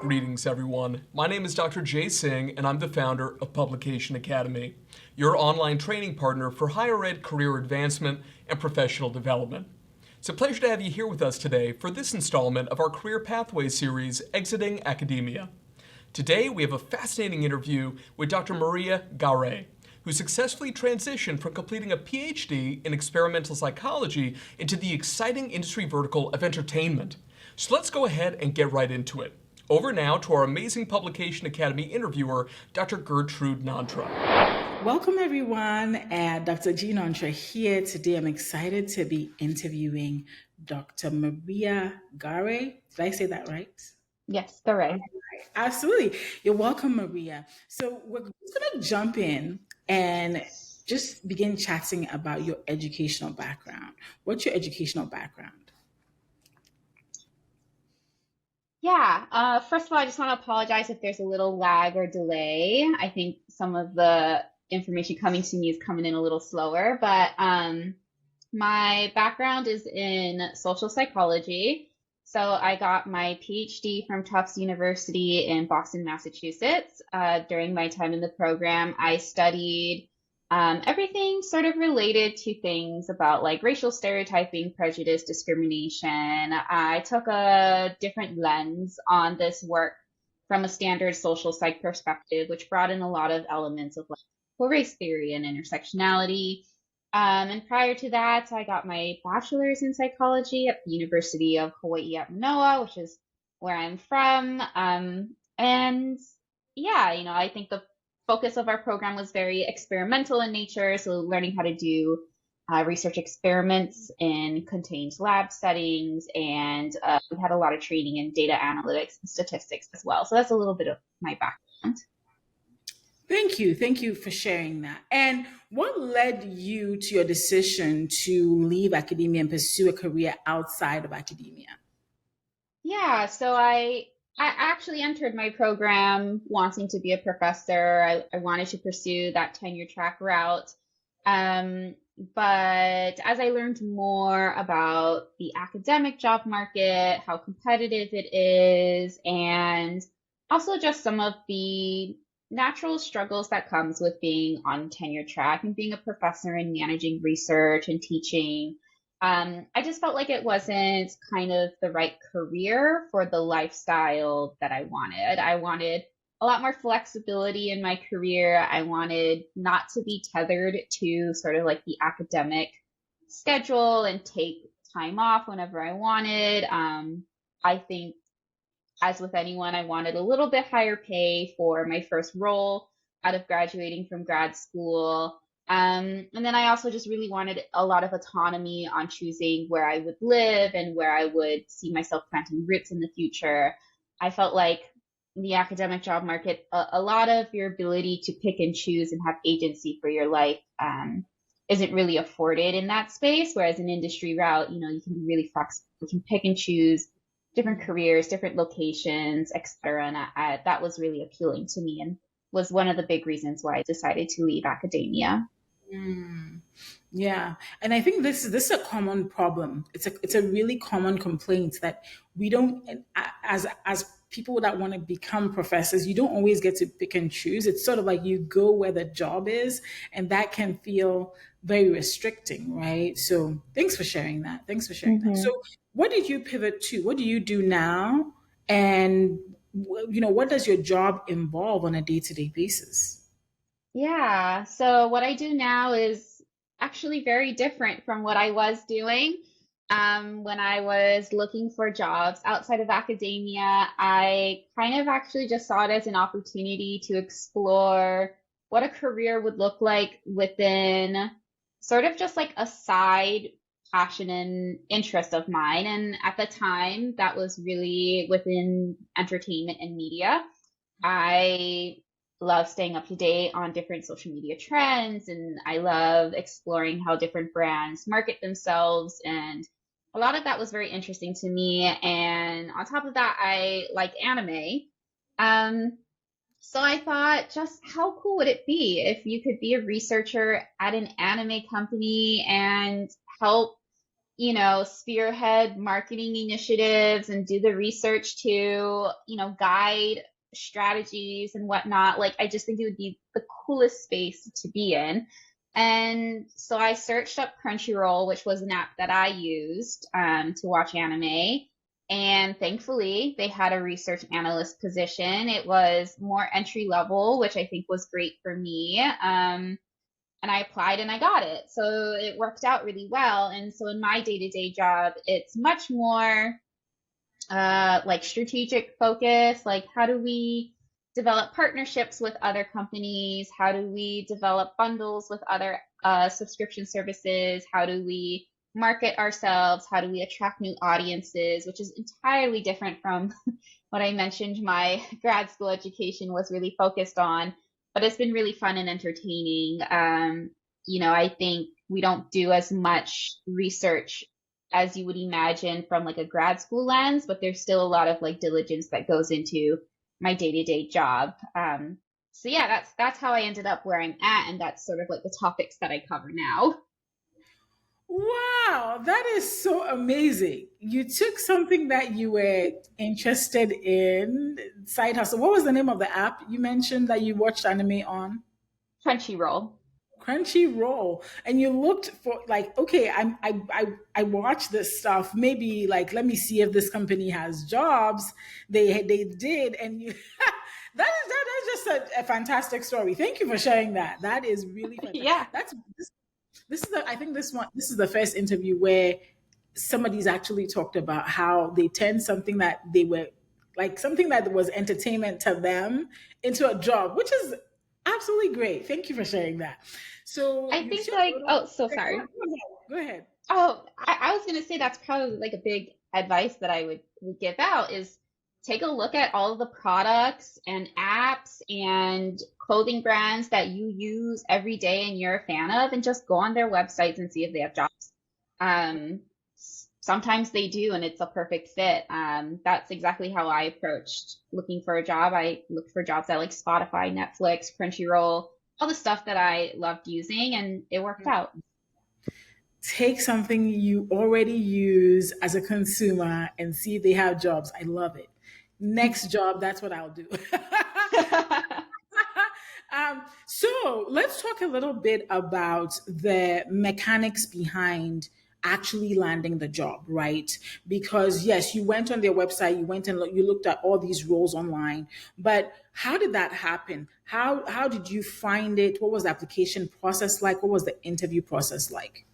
Greetings, everyone. My name is Dr. Jay Singh, and I'm the founder of Publication Academy, your online training partner for higher ed career advancement and professional development. It's a pleasure to have you here with us today for this installment of our Career Pathways series, Exiting Academia. Today, we have a fascinating interview with Dr. Maria Garay, who successfully transitioned from completing a PhD in experimental psychology into the exciting industry vertical of entertainment. So let's go ahead and get right into it. Over now to our amazing Publication Academy interviewer, Dr. Gertrude Nantra. Welcome everyone, Dr. G. Nantra here. Today I'm excited to be interviewing Dr. Maria Garay. Did I say that right? Yes, Garay. Absolutely. You're welcome, Maria. So we're just going to jump in and just begin chatting about your educational background. What's your educational background? Yeah, first of all, I just want to apologize if there's a little lag or delay. I think some of the information coming to me is coming in a little slower, but my background is in social psychology. So I got my PhD from Tufts University in Boston, Massachusetts. During my time in the program, I studied everything sort of related to things about like racial stereotyping, prejudice, discrimination. I took a different lens on this work from a standard social psych perspective, which brought in a lot of elements of like race theory and intersectionality. And prior to that, I got my bachelor's in psychology at the University of Hawaii at Manoa, which is where I'm from. And yeah, I think the focus of our program was very experimental in nature, so learning how to do research experiments in contained lab settings, and we had a lot of training in data analytics and statistics as well. So that's a little bit of my background. Thank you for sharing that. And what led you to your decision to leave academia and pursue a career outside of academia? Yeah, so I actually entered my program wanting to be a professor. I wanted to pursue that tenure track route. But as I learned more about the academic job market, how competitive it is, and also just some of the natural struggles that comes with being on tenure track and being a professor and managing research and teaching, I just felt like it wasn't kind of the right career for the lifestyle that I wanted. I wanted a lot more flexibility in my career. I wanted not to be tethered to sort of like the academic schedule and take time off whenever I wanted. I think, as with anyone, I wanted a little bit higher pay for my first role out of graduating from grad school. And then I also just really wanted a lot of autonomy on choosing where I would live and where I would see myself planting roots in the future. I felt like the academic job market, a lot of your ability to pick and choose and have agency for your life isn't really afforded in that space. Whereas an industry route, you can be really flexible. You can pick and choose different careers, different locations, etc. And that was really appealing to me and was one of the big reasons why I decided to leave academia. Yeah, and I think this is a common problem. It's a really common complaint that we don't, as people that want to become professors, you don't always get to pick and choose. It's sort of like you go where the job is, and that can feel very restricting, right? So thanks for sharing that. Mm-hmm. So what did you pivot to? What do you do now? And what does your job involve on a day-to-day basis? Yeah, so what I do now is actually very different from what I was doing. When I was looking for jobs outside of academia, I kind of actually just saw it as an opportunity to explore what a career would look like within sort of just like a side passion and interest of mine. And at the time, that was really within entertainment and media. I love staying up to date on different social media trends, and I love exploring how different brands market themselves, and a lot of that was very interesting to me. And on top of that, I like anime. So I thought, just how cool would it be if you could be a researcher at an anime company and help spearhead marketing initiatives and do the research to, guide strategies and whatnot. Like, I just think it would be the coolest space to be in. And so I searched up Crunchyroll, which was an app that I used to watch anime. And thankfully, they had a research analyst position. It was more entry level, which I think was great for me. And I applied and I got it. So it worked out really well. And so in my day-to-day job, it's much more like strategic focus. Like, how do we develop partnerships with other companies? How do we develop bundles with other subscription services? How do we market ourselves? How do we attract new audiences? Which is entirely different from what I mentioned my grad school education was really focused on. But it's been really fun and entertaining. I think we don't do as much research as you would imagine from like a grad school lens, but there's still a lot of like diligence that goes into my day-to-day job. So yeah, that's how I ended up where I'm at, and that's sort of like the topics that I cover now. Wow, that is so amazing. You took something that you were interested in, side hustle. What was the name of the app you mentioned that you watched anime on? Crunchyroll. Crunchyroll, and you looked for like, okay, I watch this stuff. Maybe like, let me see if this company has jobs. They did, and you that is just a fantastic story. Thank you for sharing that. That is really fantastic. Yeah. This is I think this is the first interview where somebody's actually talked about how they turned something that they were like something that was entertainment to them into a job, which is absolutely great. Thank you for sharing that. So I think like, oh, so sorry. Go ahead. Oh, I was going to say that's probably like a big advice that I would give out is take a look at all of the products and apps and clothing brands that you use every day and you're a fan of, and just go on their websites and see if they have jobs. Sometimes they do, and it's a perfect fit. That's exactly how I approached looking for a job. I looked for jobs at like Spotify, Netflix, Crunchyroll, all the stuff that I loved using, and it worked out. Take something you already use as a consumer and see if they have jobs. I love it. Next job, that's what I'll do. So let's talk a little bit about the mechanics behind actually landing the job, right? Because yes, you went on their website, you went and you looked at all these roles online, but how did that happen? How did you find it? What was the application process like? What was the interview process like?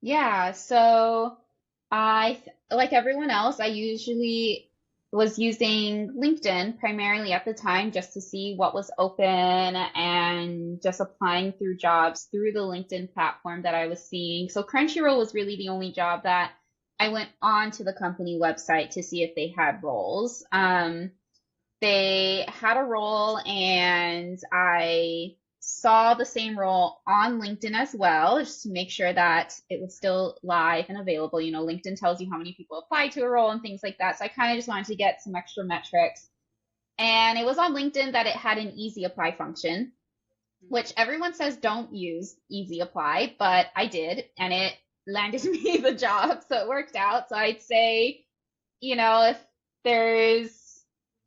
Yeah, so like everyone else, I usually was using LinkedIn primarily at the time just to see what was open and just applying through jobs through the LinkedIn platform that I was seeing. So Crunchyroll was really the only job that I went on to the company website to see if they had roles. They had a role, and I saw the same role on LinkedIn as well, just to make sure that it was still live and available. LinkedIn tells you how many people applied to a role and things like that. So I kind of just wanted to get some extra metrics. And it was on LinkedIn that it had an easy apply function, which everyone says don't use easy apply, but I did, and it landed me the job. So it worked out. So I'd say, if there's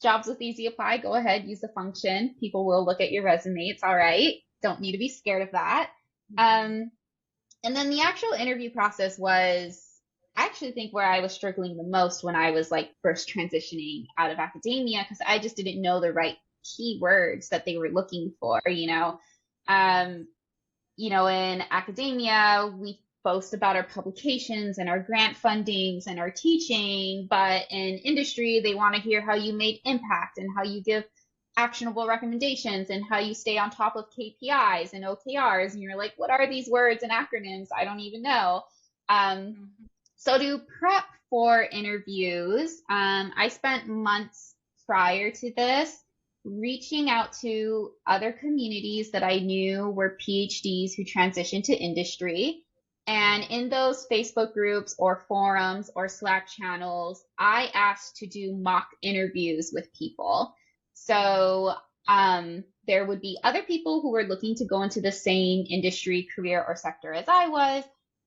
jobs with easy apply, go ahead, use the function. People will look at your resume. It's all right. Don't need to be scared of that. And then the actual interview process was, I actually think, where I was struggling the most when I was like first transitioning out of academia, because I just didn't know the right keywords that they were looking for. In academia, we boast about our publications and our grant fundings and our teaching, but in industry, they want to hear how you made impact and how you give actionable recommendations and how you stay on top of KPIs and OKRs. And you're like, what are these words and acronyms? I don't even know. So to prep for interviews, I spent months prior to this reaching out to other communities that I knew were PhDs who transitioned to industry. And in those Facebook groups or forums or Slack channels, I asked to do mock interviews with people. So there would be other people who were looking to go into the same industry, career, or sector as I was.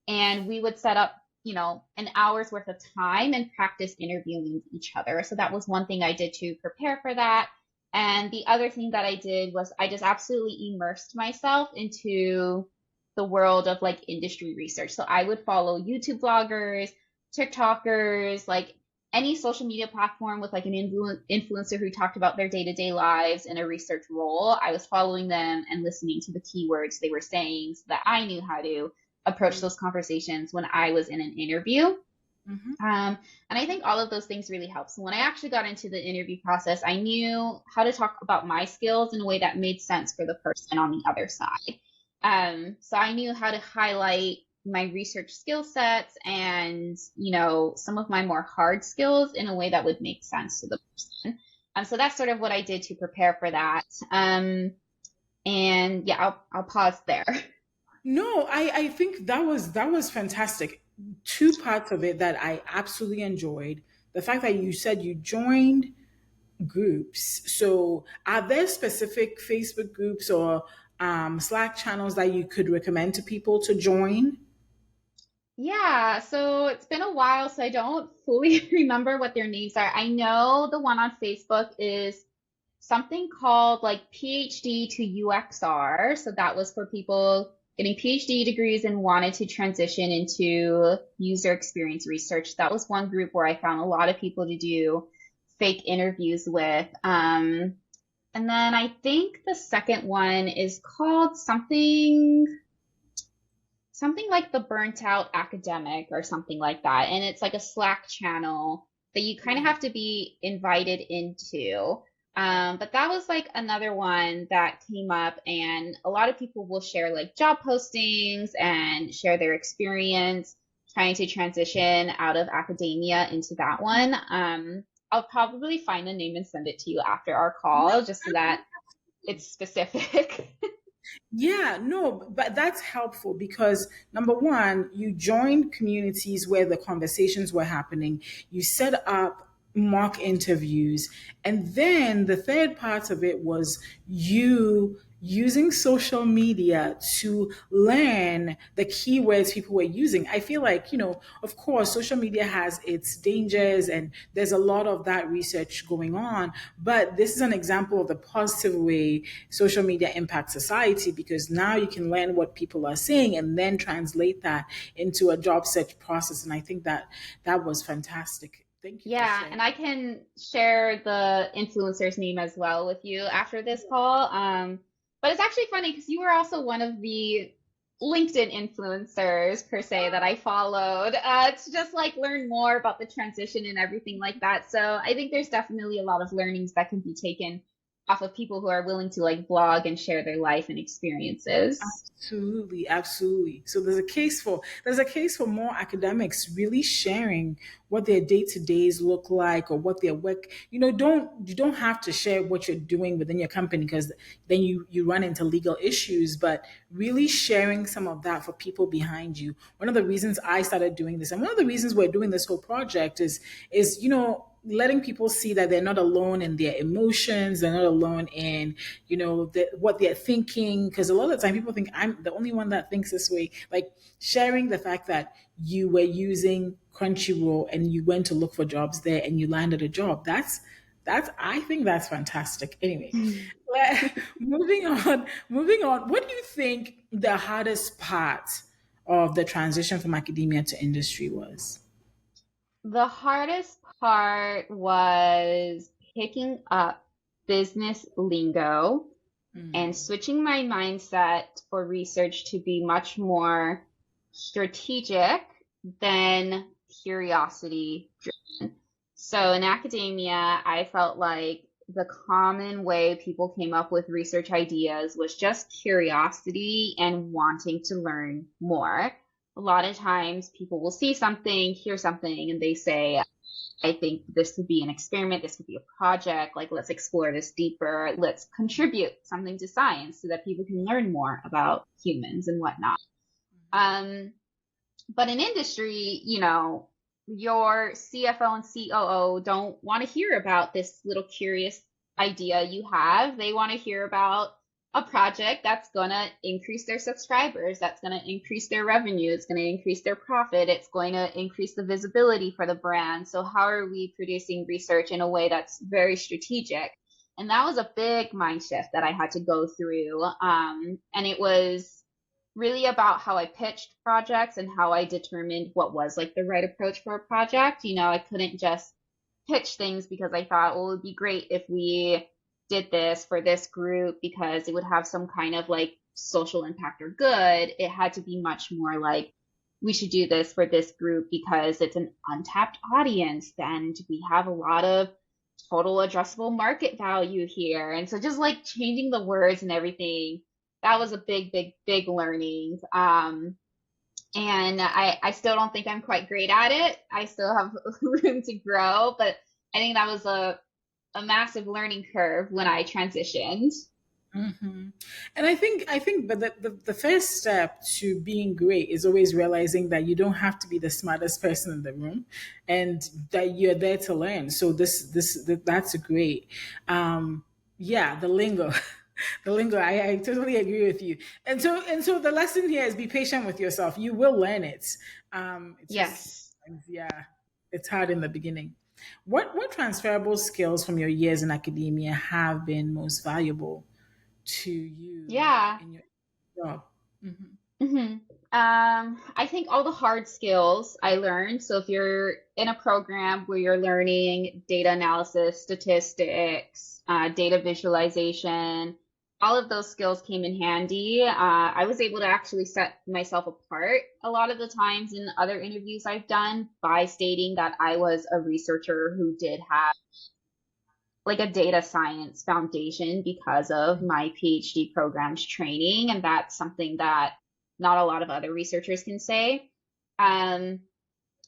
And we would set up an hour's worth of time and practice interviewing each other. So that was one thing I did to prepare for that. And the other thing that I did was I just absolutely immersed myself into the world of like industry research. So I would follow YouTube bloggers, TikTokers, like any social media platform with like an influencer who talked about their day-to-day lives in a research role. I was following them and listening to the keywords they were saying so that I knew how to approach those conversations when I was in an interview. And I think all of those things really help. So when I actually got into the interview process, I knew how to talk about my skills in a way that made sense for the person on the other side. So I knew how to highlight my research skill sets and, some of my more hard skills in a way that would make sense to the person. So that's sort of what I did to prepare for that. And yeah, I'll pause there. No, I think that was fantastic. Two parts of it that I absolutely enjoyed. The fact that you said you joined groups. So are there specific Facebook groups or Slack channels that you could recommend to people to join? Yeah, so it's been a while, so I don't fully remember what their names are. I know the one on Facebook is something called like PhD to UXR. So that was for people getting PhD degrees and wanted to transition into user experience research. That was one group where I found a lot of people to do fake interviews with. And then I think the second one is called something like the Burnt Out Academic or something like that. And it's like a Slack channel that you kind of have to be invited into. But that was like another one that came up, and a lot of people will share like job postings and share their experience trying to transition out of academia into that one. I'll probably find the name and send it to you after our call just so that it's specific. Yeah, no, but that's helpful because number one, you joined communities where the conversations were happening. You set up mock interviews. And then the third part of it was you using social media to learn the keywords people were using. I feel like, of course, social media has its dangers and there's a lot of that research going on. But this is an example of the positive way social media impacts society because now you can learn what people are saying and then translate that into a job search process. And I think that was fantastic. Thank you. Yeah, and I can share the influencer's name as well with you after this call. But it's actually funny because you were also one of the LinkedIn influencers per se that I followed to just like learn more about the transition and everything like that. So I think there's definitely a lot of learnings that can be taken off of people who are willing to like blog and share their life and experiences. Absolutely, absolutely. So there's a case for more academics really sharing what their day-to-days look like or what their work. You don't have to share what you're doing within your company because then you run into legal issues, but really sharing some of that for people behind you. One of the reasons I started doing this and one of the reasons we're doing this whole project is letting people see that they're not alone in their emotions, they're not alone in, what they're thinking. Because a lot of the time people think I'm the only one that thinks this way. Like sharing the fact that you were using Crunchyroll and you went to look for jobs there and you landed a job. I think that's fantastic. Anyway, moving on. What do you think the hardest part of the transition from academia to industry was? The hardest part was picking up business lingo and switching my mindset for research to be much more strategic than curiosity driven. So in academia, I felt like the common way people came up with research ideas was just curiosity and wanting to learn more. A lot of times people will see something, hear something, and they say, I think this could be an experiment, this could be a project, like let's explore this deeper, let's contribute something to science so that people can learn more about humans and whatnot. But in industry, your CFO and COO don't want to hear about this little curious idea you have. They want to hear about a project that's going to increase their subscribers, that's going to increase their revenue, it's going to increase their profit, it's going to increase the visibility for the brand. So how are we producing research in a way that's very strategic? And that was a big mind shift that I had to go through. And it was really about how I pitched projects and how I determined what was like the right approach for a project. You know, I couldn't just pitch things because I thought, well, it would be great if we did this for this group because it would have some kind of like social impact or good. It had to be much more like, we should do this for this group because it's an untapped audience and we have a lot of total addressable market value here. And so just like changing the words and everything, that was a big learning. And I still don't think I'm quite great at it. I still have room to grow, but I think that was a massive learning curve when I transitioned. Hmm. And but the first step to being great is always realizing that you don't have to be the smartest person in the room, and that you're there to learn. So that's great. Yeah, the lingo. The lingo, I totally agree with you. And so the lesson here is be patient with yourself. You will learn it. It's just, Yes. yeah, it's hard in the beginning. What transferable skills from your years in academia have been most valuable to you Yeah. in your job? Hmm. hmm I think all the hard skills I learned. So if you're in a program where you're learning data analysis, statistics, data visualization, all of those skills came in handy. I was able to actually set myself apart a lot of the times in other interviews I've done by stating that I was a researcher who did have like a data science foundation because of my PhD program's training. And that's something that not a lot of other researchers can say. Um,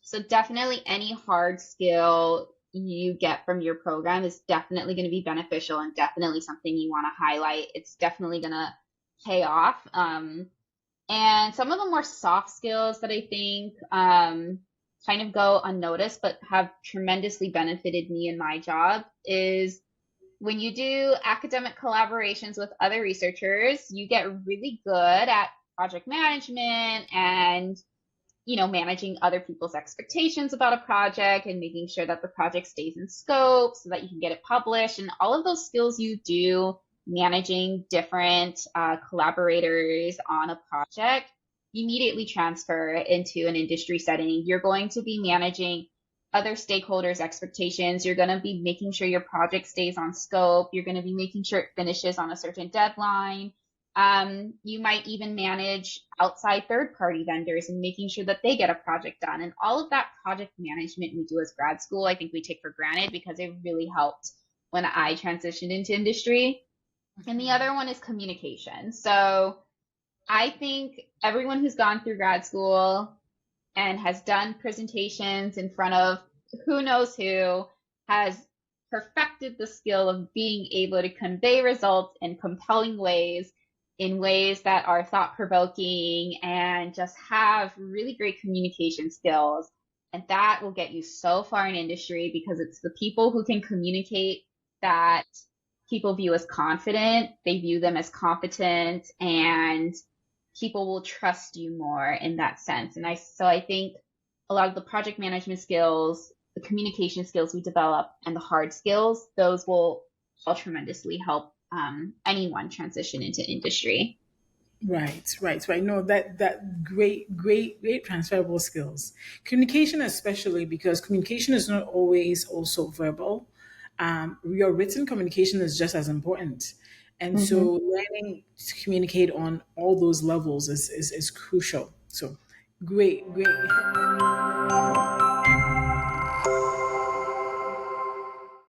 so definitely any hard skill you get from your program is definitely going to be beneficial and definitely something you want to highlight. It's definitely going to pay off. And some of the more soft skills that I think kind of go unnoticed but have tremendously benefited me in my job is when you do academic collaborations with other researchers, you get really good at project management and managing other people's expectations about a project and making sure that the project stays in scope so that you can get it published. And all of those skills you do managing different collaborators on a project immediately transfer into an industry setting. You're going to be managing other stakeholders' expectations. You're going to be making sure your project stays on scope. You're going to be making sure it finishes on a certain deadline. You might even manage outside third-party vendors and making sure that they get a project done. And all of that project management we do as grad school, I think we take for granted because it really helped when I transitioned into industry. And the other one is communication. So I think everyone who's gone through grad school and has done presentations in front of who knows who has perfected the skill of being able to convey results in compelling ways, in ways that are thought-provoking, and just have really great communication skills. And that will get you so far in industry because it's the people who can communicate that people view as confident, they view them as competent, and people will trust you more in that sense. And I think a lot of the project management skills, the communication skills we develop, and the hard skills, those will all tremendously help anyone transition into industry. Right. No, that great transferable skills. Communication, especially because communication is not always also verbal. Your written communication is just as important. And Mm-hmm. so learning to communicate on all those levels is crucial. So great.